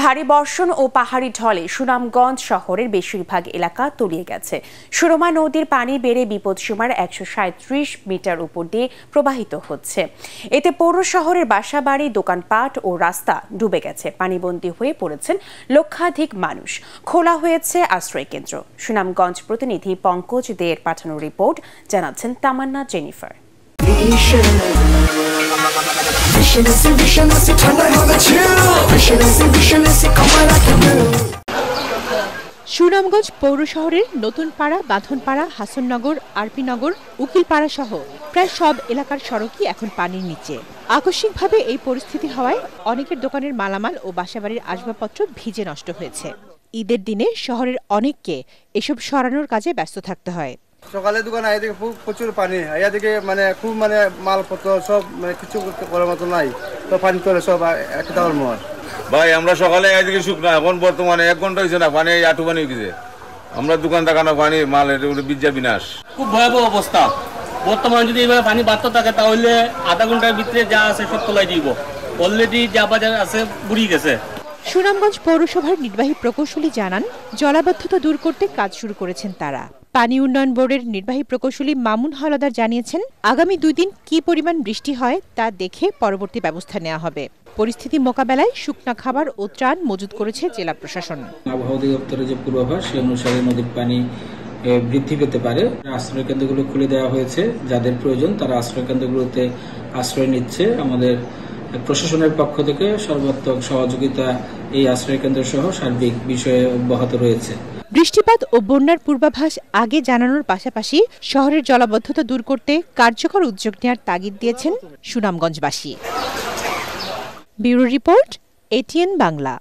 ভারী বর্ষণ ও পাহাড়ি ঢলে সুনামগঞ্জ শহরের বেশিরভাগ এলাকা তলিয়ে গেছে। সুরমা নদীর পানি বেড়ে বিপদসীমার ১৩৭ মিটার উপর দিয়ে প্রবাহিত হচ্ছে। এতে পৌর শহরের বাসাবাড়ি, দোকানপাট ও রাস্তা ডুবে গেছে। পানিবন্দী হয়ে পড়েছেন লক্ষাধিক মানুষ। খোলা হয়েছে আশ্রয় কেন্দ্র। সুনামগঞ্জ প্রতিনিধি পঙ্কজ দের পাঠানো রিপোর্ট জানাচ্ছেন তামান্না জেনিফার। সুনামগঞ্জ পৌর শহরের নতুন পাড়া, বাঁধনপাড়া, হাসননগর, আরপিনগর, উকিলপাড়া সহ প্রায় সব এলাকার সড়কই এখন পানির নিচে। আকস্মিকভাবে এই পরিস্থিতি হওয়ায় অনেকের দোকানের মালামাল ও বাসাবাড়ির আসবাবপত্র ভিজে নষ্ট হয়েছে। ঈদের দিনে শহরের অনেককে এসব সরানোর কাজে ব্যস্ত থাকতে হয়। সকালে দোকানে এদিকে প্রচুর পানি, এদিকে খুব মালপত্র সব কিছু করার মতো নাই, তো পানি তোলে সব একটা মর। ভাই আমরা সকালে এদিকে শুকনা, এখন বর্তমানে 1 ঘন্টা হয়েছে না, পানি আটু পানি গেছে। আমরা দোকান দেখানো পানি মাল বিদ্যা বিনাশ, খুব ভয়াবহ অবস্থা। বর্তমানে যদি এইভাবে পানি বাড়তে থাকে তাহলে আধা ঘন্টার ভিতরে যা আছে সব তোলাই দিব। অলরেডি যা বাজার আছে বুড়িয়ে গেছে। সুনামগঞ্জ পৌরসভার নির্বাহী প্রকৌশলী জানান, জলাবদ্ধতা দূর করতে কাজ শুরু করেছেন তারা। পানি উন্নয়ন বোর্ডের নির্বাহী প্রকৌশলী মামুন হাওলাদার জানিয়েছেন, আগামী 2 দিন কি পরিমাণ বৃষ্টি হয় তা দেখে পরবর্তী ব্যবস্থা নেওয়া হবে। পরিস্থিতি মোকাবেলায় শুকনা খাবার ও ত্রাণ মজুত করেছে জেলা প্রশাসন। আবহাওয়া অধিদপ্তরের যে পূর্বাভাস সে অনুসারে নদীর পানি বৃদ্ধি পেতে পারে। আশ্রয় কেন্দ্রগুলো খুলে দেওয়া হয়েছে, যাদের প্রয়োজন তারা আশ্রয় কেন্দ্রগুলোতে আশ্রয় নিচ্ছে। আমাদের প্রশাসনের পক্ষ থেকে সর্বাত্মক সহযোগিতা এই আশ্রয় কেন্দ্র সহ সার্বিক বিষয়ে অব্যাহত রয়েছে। বৃষ্টিপাত ও বন্যার পূর্বাভাস আগে জানানোর পাশাপাশি শহরের জলাবদ্ধতা দূর করতে কার্যকর উদ্যোগ নেওয়ার তাগিদ দিয়েছেন সুনামগঞ্জবাসী। Bureau report, ATN Bangla.